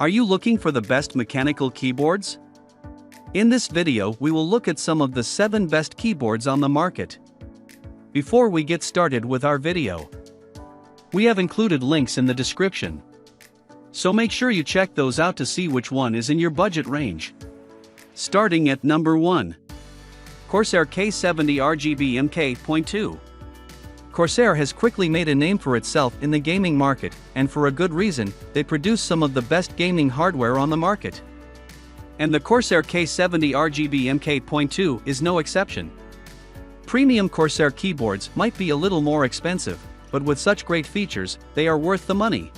Are you looking for the best mechanical keyboards? In this video, we will look at some of the 7 best keyboards on the market. Before we get started with our video, we have included links in the description, so make sure you check those out to see which one is in your budget range. Starting at number 1. Corsair K70 RGB MK.2. Corsair has quickly made a name for itself in the gaming market, and for a good reason. They produce some of the best gaming hardware on the market. And the Corsair K70 RGB MK.2 is no exception. Premium Corsair keyboards might be a little more expensive, but with such great features, they are worth the money.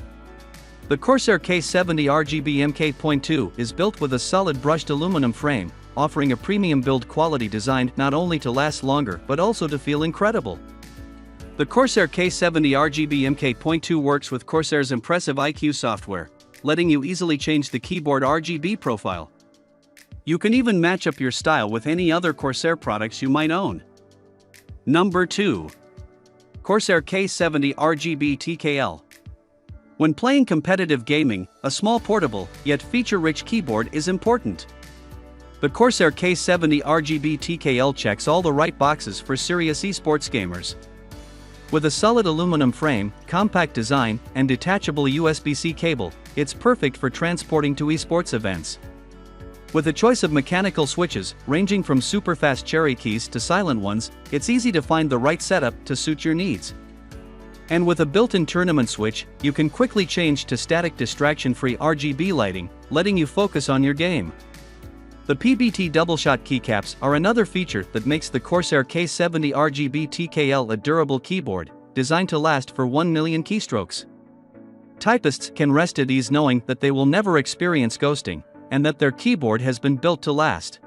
The Corsair K70 RGB MK.2 is built with a solid brushed aluminum frame, offering a premium build quality designed not only to last longer but also to feel incredible. The Corsair K70 RGB MK.2 works with Corsair's impressive IQ software, letting you easily change the keyboard RGB profile. You can even match up your style with any other Corsair products you might own. Number 2. Corsair K70 RGB TKL. When playing competitive gaming, a small portable, yet feature-rich keyboard is important. The Corsair K70 RGB TKL checks all the right boxes for serious esports gamers. With a solid aluminum frame, compact design, and detachable USB-C cable, it's perfect for transporting to esports events. With a choice of mechanical switches, ranging from super-fast cherry keys to silent ones, it's easy to find the right setup to suit your needs. And with a built-in tournament switch, you can quickly change to static distraction-free RGB lighting, letting you focus on your game. The PBT double-shot keycaps are another feature that makes the Corsair K70 RGB TKL a durable keyboard, designed to last for 1 million keystrokes. Typists can rest at ease knowing that they will never experience ghosting, and that their keyboard has been built to last.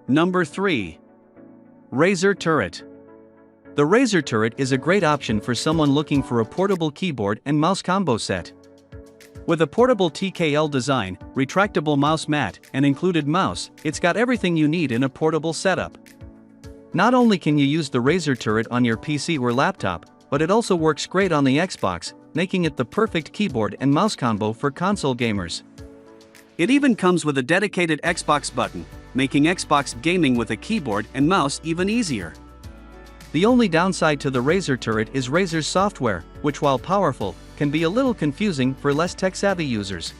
Number 3. Razer Turret. The Razer Turret is a great option for someone looking for a portable keyboard and mouse combo set. With a portable TKL design, retractable mouse mat, and included mouse, it's got everything you need in a portable setup. Not only can you use the Razer Turret on your PC or laptop, but it also works great on the Xbox, making it the perfect keyboard and mouse combo for console gamers. It even comes with a dedicated Xbox button, making Xbox gaming with a keyboard and mouse even easier. The only downside to the Razer Turret is Razer's software, which, while powerful, can be a little confusing for less tech-savvy users.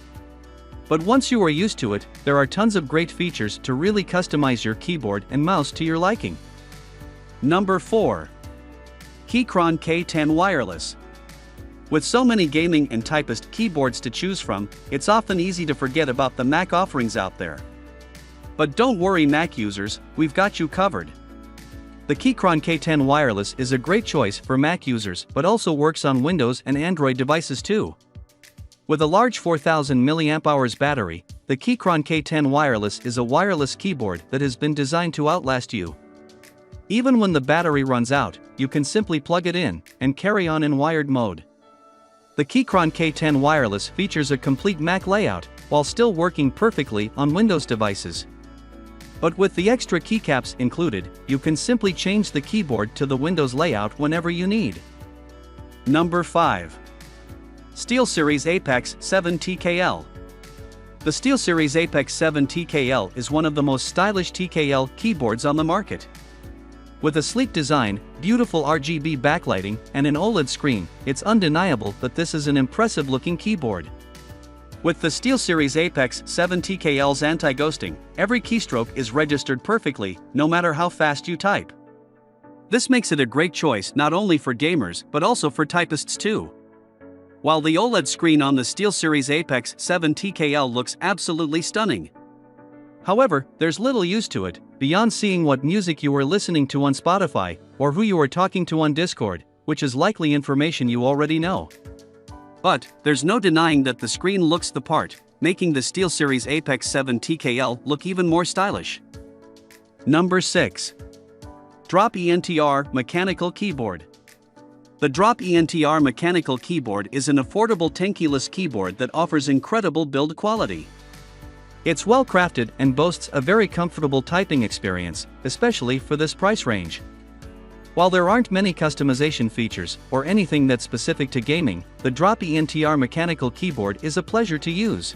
But once you are used to it, there are tons of great features to really customize your keyboard and mouse to your liking. Number 4. Keychron K10 Wireless. With so many gaming and typist keyboards to choose from, it's often easy to forget about the Mac offerings out there. But don't worry, Mac users, we've got you covered. The Keychron K10 Wireless is a great choice for Mac users but also works on Windows and Android devices too. With a large 4000 mAh battery, the Keychron K10 Wireless is a wireless keyboard that has been designed to outlast you. Even when the battery runs out, you can simply plug it in and carry on in wired mode. The Keychron K10 Wireless features a complete Mac layout while still working perfectly on Windows devices. But with the extra keycaps included, you can simply change the keyboard to the Windows layout whenever you need. Number 5. SteelSeries Apex 7 TKL. The SteelSeries Apex 7 TKL is one of the most stylish TKL keyboards on the market. With a sleek design, beautiful RGB backlighting, and an OLED screen, it's undeniable that this is an impressive-looking keyboard. With the SteelSeries Apex 7 TKL's anti-ghosting, every keystroke is registered perfectly, no matter how fast you type. This makes it a great choice not only for gamers but also for typists too. While the OLED screen on the SteelSeries Apex 7 TKL looks absolutely stunning. However, there's little use to it, beyond seeing what music you are listening to on Spotify, or who you are talking to on Discord, which is likely information you already know. But there's no denying that the screen looks the part, making the SteelSeries Apex 7 TKL look even more stylish. Number 6. Drop ENTR Mechanical Keyboard. The Drop ENTR Mechanical Keyboard is an affordable tankeyless keyboard that offers incredible build quality. It's well crafted and boasts a very comfortable typing experience, especially for this price range. While there aren't many customization features or anything that's specific to gaming, the Drop ENTR mechanical keyboard is a pleasure to use.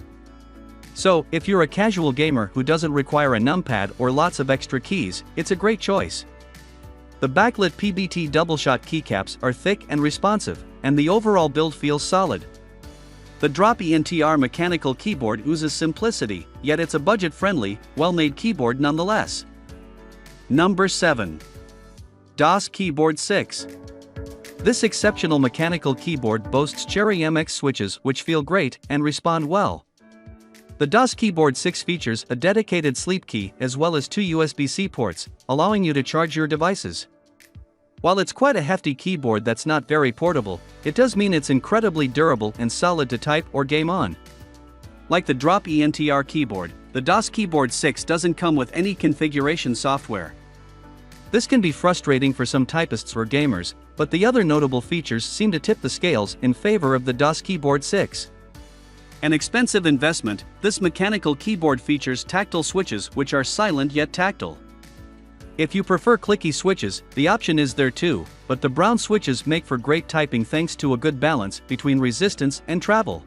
So, if you're a casual gamer who doesn't require a numpad or lots of extra keys, it's a great choice. The backlit PBT double-shot keycaps are thick and responsive, and the overall build feels solid. The Drop ENTR mechanical keyboard oozes simplicity, yet it's a budget-friendly, well-made keyboard nonetheless. Number 7. DOS Keyboard 6. This exceptional mechanical keyboard boasts Cherry MX switches which feel great and respond well. The DOS Keyboard 6 features a dedicated sleep key as well as 2 USB-C ports, allowing you to charge your devices. While it's quite a hefty keyboard that's not very portable, it does mean it's incredibly durable and solid to type or game on. Like the Drop ENTR keyboard, the DOS Keyboard 6 doesn't come with any configuration software. This can be frustrating for some typists or gamers, but the other notable features seem to tip the scales in favor of the DOS Keyboard 6. An expensive investment, this mechanical keyboard features tactile switches which are silent yet tactile. If you prefer clicky switches, the option is there too, but the brown switches make for great typing thanks to a good balance between resistance and travel.